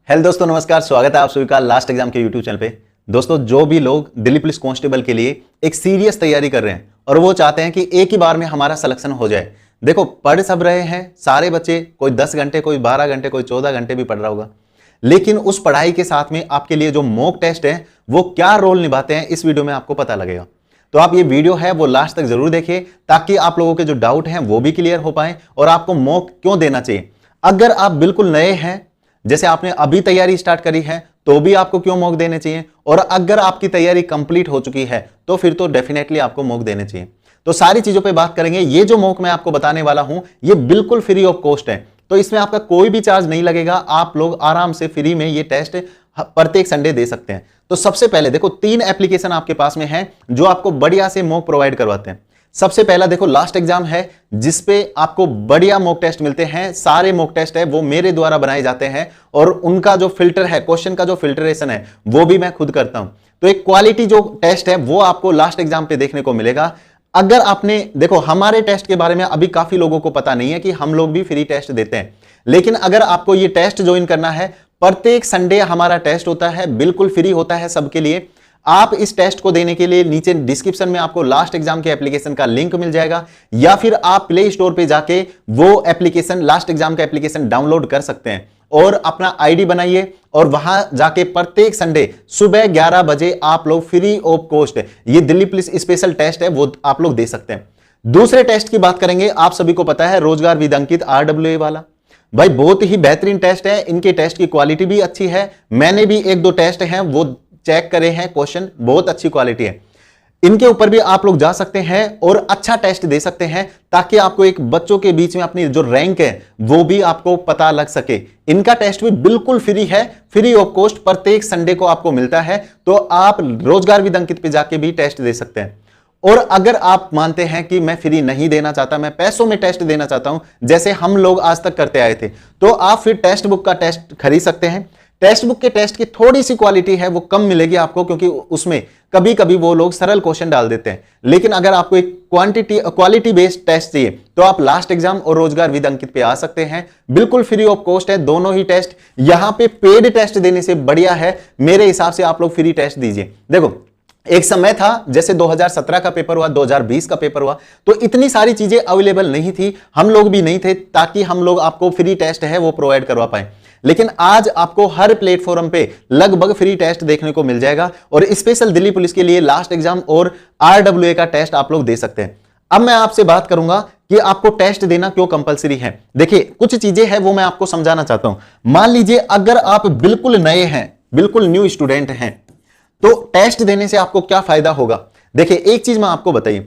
Hello दोस्तों, नमस्कार। स्वागत है आप सभी का लास्ट एग्जाम के यूट्यूब चैनल पे। दोस्तों, जो भी लोग दिल्ली पुलिस कांस्टेबल के लिए एक सीरियस तैयारी कर रहे हैं और वो चाहते हैं कि एक ही बार में हमारा सिलेक्शन हो जाए। देखो, पढ़ सब रहे हैं सारे बच्चे, कोई 10 घंटे, कोई 12 घंटे, कोई 14 घंटे भी पढ़ रहा होगा, लेकिन उस पढ़ाई के साथ में आपके लिए जो मॉक टेस्ट है वो क्या रोल निभाते हैं, इस वीडियो में आपको पता लगेगा। तो आप ये वीडियो है वो लास्ट तक जरूर देखिए, ताकि आप लोगों के जो डाउट हैं वो भी क्लियर हो पाए और आपको मॉक क्यों देना चाहिए। अगर आप बिल्कुल नए हैं, जैसे आपने अभी तैयारी स्टार्ट करी है, तो भी आपको क्यों मॉक देने चाहिए, और अगर आपकी तैयारी कंप्लीट हो चुकी है तो फिर तो डेफिनेटली आपको मॉक देने चाहिए। तो सारी चीजों पे बात करेंगे। ये जो मॉक मैं आपको बताने वाला हूं ये बिल्कुल फ्री ऑफ कॉस्ट है, तो इसमें आपका कोई भी चार्ज नहीं लगेगा। आप लोग आराम से फ्री में ये टेस्ट प्रत्येक संडे दे सकते हैं। तो सबसे पहले देखो, 3 एप्लीकेशन आपके पास में है जो आपको बढ़िया से मॉक प्रोवाइड करवाते हैं। सबसे पहला देखो, लास्ट एग्जाम है जिसपे आपको बढ़िया मॉक टेस्ट मिलते हैं। सारे मॉक टेस्ट है वो मेरे द्वारा बनाए जाते हैं और उनका जो फिल्टर है, क्वेश्चन का जो फिल्टरेशन है वो भी मैं खुद करता हूं। तो एक क्वालिटी जो टेस्ट है वो आपको लास्ट एग्जाम पे देखने को मिलेगा। अगर आपने देखो, हमारे टेस्ट के बारे में अभी काफी लोगों को पता नहीं है कि हम लोग भी फ्री टेस्ट देते हैं, लेकिन अगर आपको ये टेस्ट ज्वाइन करना है, प्रत्येक संडे हमारा टेस्ट होता है, बिल्कुल फ्री होता है सबके लिए। आप इस टेस्ट को देने के लिए नीचे डिस्क्रिप्शन में आपको लास्ट एग्जाम के एप्लीकेशन का लिंक मिल जाएगा, या फिर आप प्ले स्टोर पे जाके वो एप्लीकेशन, लास्ट एग्जाम का एप्लीकेशन डाउनलोड कर सकते हैं और अपना आईडी बनाइए और वहां जाके प्रत्येक संडे सुबह 11 बजे आप लोग फ्री ऑफ कॉस्ट ये दिल्ली पुलिस स्पेशल टेस्ट है वो आप लोग दे सकते हैं। दूसरे टेस्ट की बात करेंगे। आप सभी को पता है रोजगार विद अंकित RWA वाला, भाई बहुत ही बेहतरीन टेस्ट है। इनके टेस्ट की क्वालिटी भी अच्छी है। मैंने भी 1-2 टेस्ट हैं वो चेक करे हैं, क्वेश्चन बहुत अच्छी क्वालिटी है। इनके ऊपर भी आप लोग जा सकते हैं और अच्छा टेस्ट दे सकते हैं, ताकि आपको एक बच्चों के बीच में अपनी जो रैंक है वो भी आपको पता लग सके। इनका टेस्ट भी बिल्कुल फ्री है, फ्री ऑफ कॉस्ट, प्रत्येक संडे को आपको मिलता है। तो आप रोजगार विद अंकित पे जाके भी टेस्ट दे सकते हैं। और अगर आप मानते हैं कि मैं फ्री नहीं देना चाहता, मैं पैसों में टेस्ट देना चाहता हूं जैसे हम लोग आज तक करते आए थे, तो आप फिर टेक्स्ट बुक का टेस्ट खरीद सकते हैं। टेक्स्ट बुक के टेस्ट की थोड़ी सी क्वालिटी है वो कम मिलेगी आपको, क्योंकि उसमें कभी कभी वो लोग सरल क्वेश्चन डाल देते हैं। लेकिन अगर आपको एक क्वालिटी बेस्ड टेस्ट चाहिए तो आप लास्ट एग्जाम और रोजगार विद अंकित पे आ सकते हैं। बिल्कुल फ्री ऑफ कॉस्ट है दोनों ही टेस्ट। यहां पे पेड टेस्ट देने से बढ़िया है मेरे हिसाब से आप लोग फ्री टेस्ट दीजिए। देखो, एक समय था जैसे 2017 का पेपर हुआ, 2020 का पेपर हुआ, तो इतनी सारी चीजें अवेलेबल नहीं थी, हम लोग भी नहीं थे, ताकि हम लोग आपको फ्री टेस्ट है वो प्रोवाइड करवा पाए। लेकिन आज आपको हर प्लेटफॉर्म पे लगभग फ्री टेस्ट देखने को मिल जाएगा और स्पेशल दिल्ली पुलिस के लिए लास्ट एग्जाम और RWA का टेस्ट आप लोग दे सकते हैं। अब मैं आपसे बात करूंगा कि आपको टेस्ट देना क्यों कंपलसरी है। देखिए, कुछ चीजें हैं वो मैं आपको समझाना चाहता हूं। मान लीजिए अगर आप बिल्कुल नए हैं, बिल्कुल न्यू स्टूडेंट हैं, तो टेस्ट देने से आपको क्या फायदा होगा। देखिए, एक चीज मैं आपको बताइए,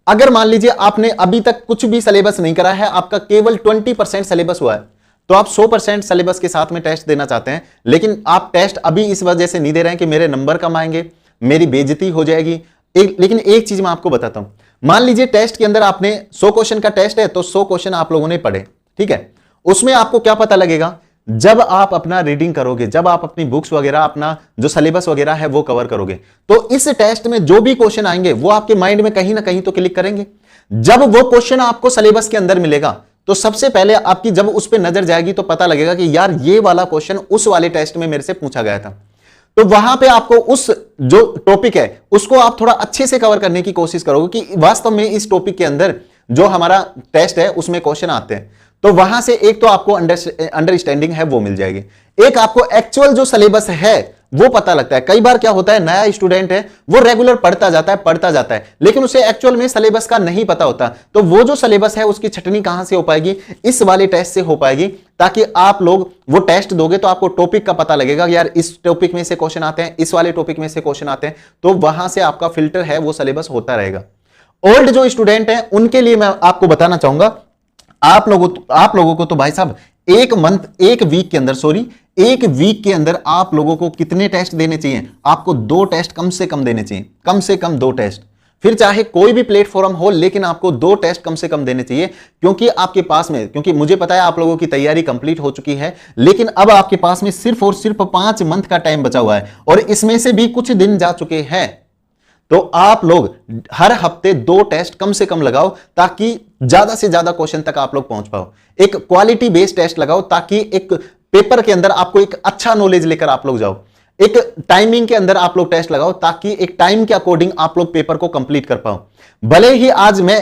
अगर मान लीजिए आपने अभी तक कुछ भी सिलेबस नहीं करा है, आपका केवल 20% सिलेबस हुआ है, तो आप 100% सिलेबस के साथ में टेस्ट देना चाहते हैं, लेकिन आप टेस्ट अभी इस वजह से नहीं दे रहे हैं कि मेरे नंबर कम आएंगे, मेरी बेइज्जती हो जाएगी। लेकिन एक चीज मैं आपको बताता हूं, मान लीजिए टेस्ट के अंदर आपने 100 क्वेश्चन का टेस्ट है, तो 100 क्वेश्चन आप लोगों ने पढ़े, ठीक है। उसमें आपको क्या पता लगेगा, जब आप अपना रीडिंग करोगे, जब आप अपनी बुक्स वगैरह, अपना जो सिलेबस वगैरह है वो कवर करोगे, तो इस टेस्ट में जो भी क्वेश्चन आएंगे वो आपके माइंड में कहीं ना कहीं तो क्लिक करेंगे। जब वो क्वेश्चन आपको सिलेबस के अंदर मिलेगा तो सबसे पहले आपकी जब उस पर नजर जाएगी तो पता लगेगा कि यार ये वाला क्वेश्चन उस वाले टेस्ट में मेरे से पूछा गया था। तो वहां पे आपको उस जो टॉपिक है उसको आप थोड़ा अच्छे से कवर करने की कोशिश करोगे कि वास्तव में इस टॉपिक के अंदर जो हमारा टेस्ट है उसमें क्वेश्चन आते हैं। तो वहां से एक तो आपको अंडरस्टैंडिंग है वो मिल जाएगी, एक आपको एक्चुअल जो सिलेबस है वो पता लगता है। कई बार क्या होता है, नया स्टूडेंट है वो रेगुलर पढ़ता जाता है, लेकिन उसे एक्चुअल में सिलेबस का नहीं पता होता। तो वो जो सिलेबस है उसकी छटनी कहां से हो पाएगी, इस वाले टेस्ट से हो पाएगी, ताकि आप लोग वो टेस्ट दोगे तो आपको टॉपिक का पता लगेगा कि यार इस टॉपिक में से क्वेश्चन आते हैं, इस वाले टॉपिक में से क्वेश्चन आते हैं, तो वहां से आपका फिल्टर है वो सिलेबस होता रहेगा। ओल्ड जो स्टूडेंट है उनके लिए मैं आपको बताना चाहूंगा, आप लोगों को तो भाई साहब एक वीक के अंदर आप लोगों को कितने टेस्ट देने चाहिए, आपको 2 टेस्ट कम से कम देने चाहिए, कम से कम 2 टेस्ट। फिर चाहे कोई भी प्लेटफॉर्म हो, लेकिन आपको 2 टेस्ट कम से कम देने चाहिए, क्योंकि आपके पास में, क्योंकि मुझे पता है आप लोगों की तैयारी कंप्लीट हो चुकी है, लेकिन अब आपके पास में सिर्फ और सिर्फ 5 मंथ का टाइम बचा हुआ है और इसमें से भी कुछ दिन जा चुके हैं। तो आप लोग हर हफ्ते 2 टेस्ट कम से कम लगाओ, ताकि ज्यादा से ज्यादा क्वेश्चन तक आप लोग पहुंच पाओ। एक क्वालिटी बेस्ड टेस्ट लगाओ, ताकि एक पेपर के अंदर आपको एक अच्छा नॉलेज लेकर आप लोग जाओ, एक टाइमिंग के अंदर आप लोग टेस्ट लगाओ, ताकि एक टाइम के अकॉर्डिंग आप लोग पेपर को कंप्लीट कर पाओ। भले ही आज मैं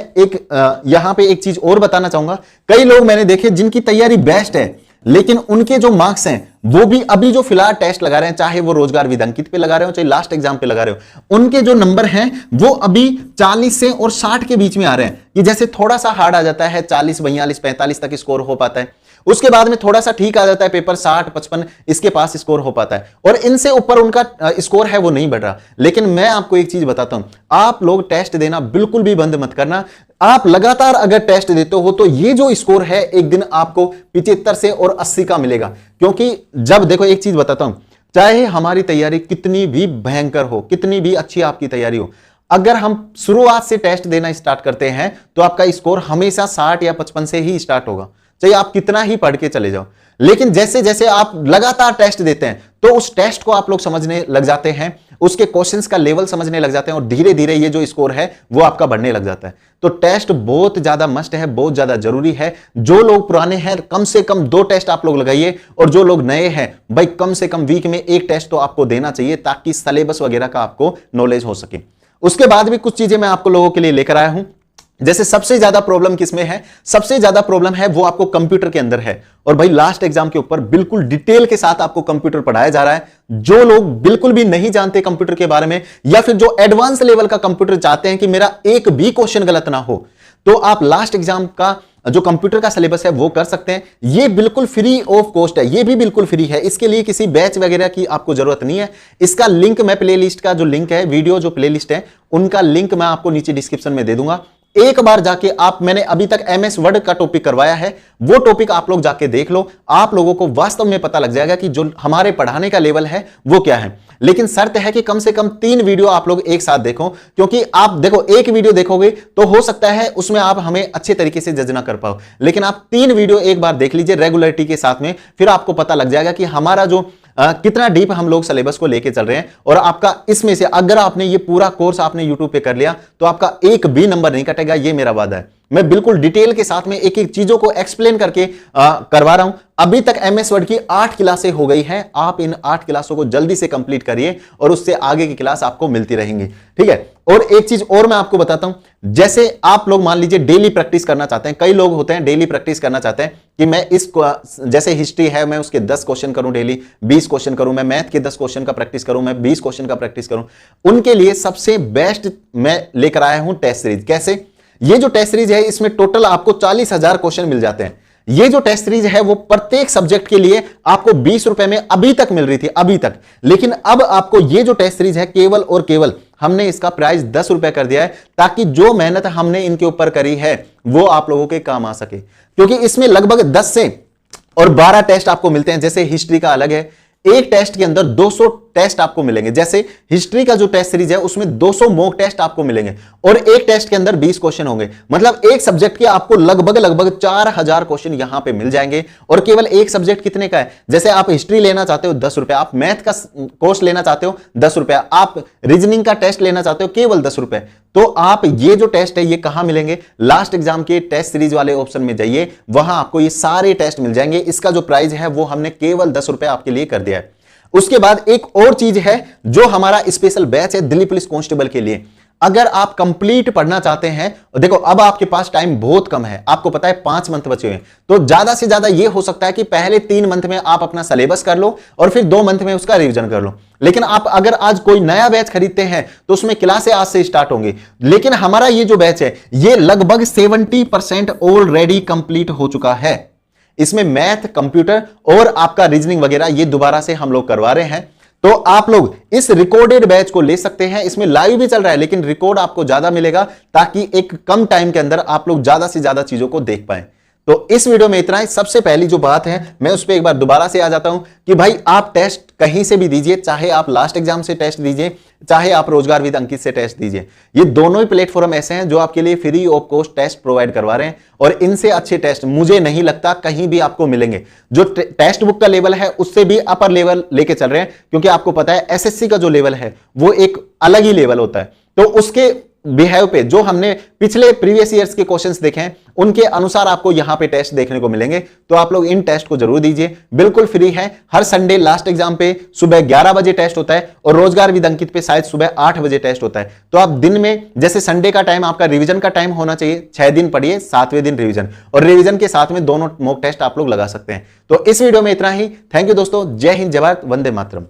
यहां पे एक चीज और बताना चाहूंगा, कई लोग मैंने देखे जिनकी तैयारी बेस्ट है, लेकिन उनके जो मार्क्स हैं वो भी अभी जो फिलहाल टेस्ट लगा रहे हैं, चाहे वो रोजगार विद अंकित पे लगा रहे हो, चाहे लास्ट एग्जाम पे लगा रहे हो, उनके जो नंबर हैं वो अभी 40 से और 60 के बीच में आ रहे हैं। कि जैसे थोड़ा सा हार्ड आ जाता है 40, 42, 45 तक स्कोर हो पाता है, उसके बाद में थोड़ा सा ठीक आ जाता है पेपर 60, 55 इसके पास स्कोर हो पाता है, और इनसे ऊपर उनका स्कोर है वो नहीं बढ़ रहा। लेकिन मैं आपको एक चीज बताता हूं, आप लोग टेस्ट देना बिल्कुल भी बंद मत करना। आप लगातार अगर टेस्ट देते हो तो ये जो स्कोर है एक दिन आपको 75 से और 80 का मिलेगा। क्योंकि जब देखो एक चीज बताता हूं, चाहे हमारी तैयारी कितनी भी भयंकर हो, कितनी भी अच्छी आपकी तैयारी हो, अगर हम शुरुआत से टेस्ट देना स्टार्ट करते हैं तो आपका स्कोर हमेशा 60 या 55 से ही स्टार्ट होगा, चाहे आप कितना ही पढ़ के चले जाओ। लेकिन जैसे जैसे आप लगातार टेस्ट देते हैं तो उस टेस्ट को आप लोग समझने लग जाते हैं, उसके क्वेश्चंस का लेवल समझने लग जाते हैं, और धीरे धीरे ये जो स्कोर है वो आपका बढ़ने लग जाता है। तो टेस्ट बहुत ज्यादा मस्ट है, बहुत ज्यादा जरूरी है। जो लोग पुराने हैं कम से कम 2 टेस्ट आप लोग लगाइए, और जो लोग नए हैं भाई कम से कम वीक में 1 टेस्ट तो आपको देना चाहिए, ताकि सिलेबस वगैरह का आपको नॉलेज हो सके। उसके बाद भी कुछ चीजें मैं आपको लोगों के लिए लेकर आया हूं। जैसे सबसे ज्यादा प्रॉब्लम किसमें है, सबसे ज्यादा प्रॉब्लम है वो आपको कंप्यूटर के अंदर है। और भाई लास्ट एग्जाम के ऊपर बिल्कुल डिटेल के साथ आपको कंप्यूटर पढ़ाया जा रहा है। जो लोग बिल्कुल भी नहीं जानते कंप्यूटर के बारे में, या फिर जो एडवांस लेवल का कंप्यूटर चाहते हैं कि मेरा एक भी क्वेश्चन गलत ना हो, तो आप लास्ट एग्जाम का जो कंप्यूटर का सिलेबस है वो कर सकते हैं। ये बिल्कुल फ्री ऑफ कॉस्ट है, ये भी बिल्कुल फ्री है, इसके लिए किसी बैच वगैरह की आपको जरूरत नहीं है। इसका लिंक मैं प्लेलिस्ट का जो लिंक है, वीडियो जो प्लेलिस्ट है उनका लिंक मैं आपको नीचे डिस्क्रिप्शन में दे दूंगा। एक बार जाके आप, मैंने अभी तक MS वर्ड का टॉपिक करवाया है, वो टॉपिक आप लोग जाके देख लो, आप लोगों को वास्तव में पता लग जाएगा कि जो हमारे पढ़ाने का लेवल है वो क्या है। लेकिन शर्त है कि कम से कम 3 वीडियो आप लोग एक साथ देखो, क्योंकि आप देखो एक वीडियो देखोगे तो हो सकता है उसमें आप हमें अच्छे तरीके से जज ना कर पाओ, लेकिन आप 3 वीडियो एक बार देख लीजिए रेगुलरिटी के साथ में, फिर आपको पता लग जाएगा कि हमारा जो कितना डीप हम लोग सिलेबस को लेके चल रहे हैं। और आपका इसमें से अगर आपने ये पूरा कोर्स आपने यूट्यूब पे कर लिया तो आपका एक भी नंबर नहीं कटेगा, ये मेरा वादा है। मैं बिल्कुल डिटेल के साथ में एक एक चीजों को एक्सप्लेन करके करवा रहा हूं। अभी तक MS वर्ड की 8 क्लासें हो गई हैं, आप इन 8 क्लासों को जल्दी से कंप्लीट करिए और उससे आगे की क्लास आपको मिलती रहेंगी, ठीक है। और एक चीज और मैं आपको बताता हूं, जैसे आप लोग मान लीजिए डेली प्रैक्टिस करना चाहते हैं, कई लोग होते हैं डेली प्रैक्टिस करना चाहते हैं कि मैं इस जैसे हिस्ट्री है मैं उसके 10 क्वेश्चन करूं डेली, 20 क्वेश्चन करूं, मैं मैथ के 10 क्वेश्चन का प्रैक्टिस करूं, मैं 20 क्वेश्चन का प्रैक्टिस करूं। उनके लिए सबसे बेस्ट मैं लेकर आया हूं टेस्ट सीरीज। कैसे? ये जो टेस्ट सीरीज है इसमें टोटल आपको 40,000 क्वेश्चन मिल जाते हैं। ये जो टेस्ट सीरीज है वो प्रत्येक सब्जेक्ट के लिए आपको 20 रुपए में अभी तक मिल रही थी, अभी तक। लेकिन अब आपको ये जो टेस्ट सीरीज है केवल और केवल हमने इसका प्राइस 10 रुपए कर दिया है, ताकि जो मेहनत हमने इनके ऊपर करी है वो आप लोगों के काम आ सके। क्योंकि इसमें लगभग 10 से और 12 टेस्ट आपको मिलते हैं। जैसे हिस्ट्री का अलग है, एक टेस्ट के अंदर 200 टेस्ट आपको मिलेंगे। जैसे हिस्ट्री का जो टेस्ट सीरीज है उसमें 200 मॉक टेस्ट आपको मिलेंगे, और एक टेस्ट के अंदर 20 क्वेश्चन होंगे। मतलब एक सब्जेक्ट के आपको लगभग 4000 क्वेश्चन यहां पे मिल जाएंगे। और केवल एक सब्जेक्ट कितने का है? जैसे आप हिस्ट्री लेना चाहते हो 10 रुपए, आप मैथ का कोर्स लेना चाहते हो 10 रुपए, आप रीजनिंग का टेस्ट लेना चाहते हो केवल 10 रुपए। तो आप ये जो टेस्ट है ये कहां मिलेंगे? लास्ट एग्जाम के टेस्ट सीरीज वाले ऑप्शन में जाइए, वहां आपको ये सारे टेस्ट मिल जाएंगे। इसका जो प्राइस है वो हमने केवल 10 रुपए आपके लिए कर दिया है। उसके बाद एक और चीज है जो हमारा स्पेशल बैच है दिल्ली पुलिस कांस्टेबल के लिए। अगर आप कंप्लीट पढ़ना चाहते हैं, देखो अब आपके पास टाइम बहुत कम है, आपको पता है 5 मंथ बचे हुए हैं, तो ज्यादा से ज्यादा यह हो सकता है कि पहले 3 मंथ में आप अपना सिलेबस कर लो और फिर 2 मंथ में उसका रिवीजन कर लो। लेकिन आप अगर आज कोई नया बैच खरीदते हैं तो उसमें क्लासें आज से स्टार्ट होंगी। लेकिन हमारा ये जो बैच है ये लगभग 70% ऑलरेडी कंप्लीट हो चुका है। इसमें मैथ, कंप्यूटर और आपका रीजनिंग वगैरह ये दोबारा से हम लोग करवा रहे हैं। तो आप लोग इस रिकॉर्डेड बैच को ले सकते हैं। इसमें लाइव भी चल रहा है लेकिन रिकॉर्ड आपको ज्यादा मिलेगा, ताकि एक कम टाइम के अंदर आप लोग ज्यादा से ज्यादा चीजों को देख पाए। तो इस वीडियो में इतना ही। सबसे पहली जो बात है मैं उस पर एक बार दोबारा से आ जाता हूं कि भाई आप टेस्ट कहीं से भी दीजिए, चाहे आप लास्ट एग्जाम से टेस्ट दीजिए, चाहे आप रोजगार विद अंकित से टेस्ट दीजिए। ये दोनों ही प्लेटफॉर्म ऐसे हैं जो आपके लिए free of cost test provide करवा रहे हैं, और इनसे अच्छे टेस्ट मुझे नहीं लगता कहीं भी आपको मिलेंगे। जो टेक्स्ट बुक का लेवल है उससे भी अपर लेवल लेके चल रहे हैं, क्योंकि आपको पता है SSC का जो लेवल है वो एक अलग ही लेवल होता है। तो उसके बिहेव पे, जो हमने पिछले प्रीवियस ईयर्स के क्वेश्चंस देखे हैं उनके अनुसार आपको यहां पे टेस्ट देखने को मिलेंगे। तो आप लोग इन टेस्ट को जरूर दीजिए, बिल्कुल फ्री है। हर संडे लास्ट एग्जाम पे सुबह 11 बजे टेस्ट होता है और रोजगार विद अंकित पे शायद सुबह 8 बजे टेस्ट होता है। तो आप दिन में, जैसे संडे का टाइम आपका रिवीजन का टाइम होना चाहिए, 6 दिन पढ़िए, 7वें दिन रिवीजन, और रिवीजन के साथ में दोनों मॉक टेस्ट आप लोग लगा सकते हैं। तो इस वीडियो में इतना ही। थैंक यू दोस्तों, जय हिंद, जय भारत, वंदे मातरम।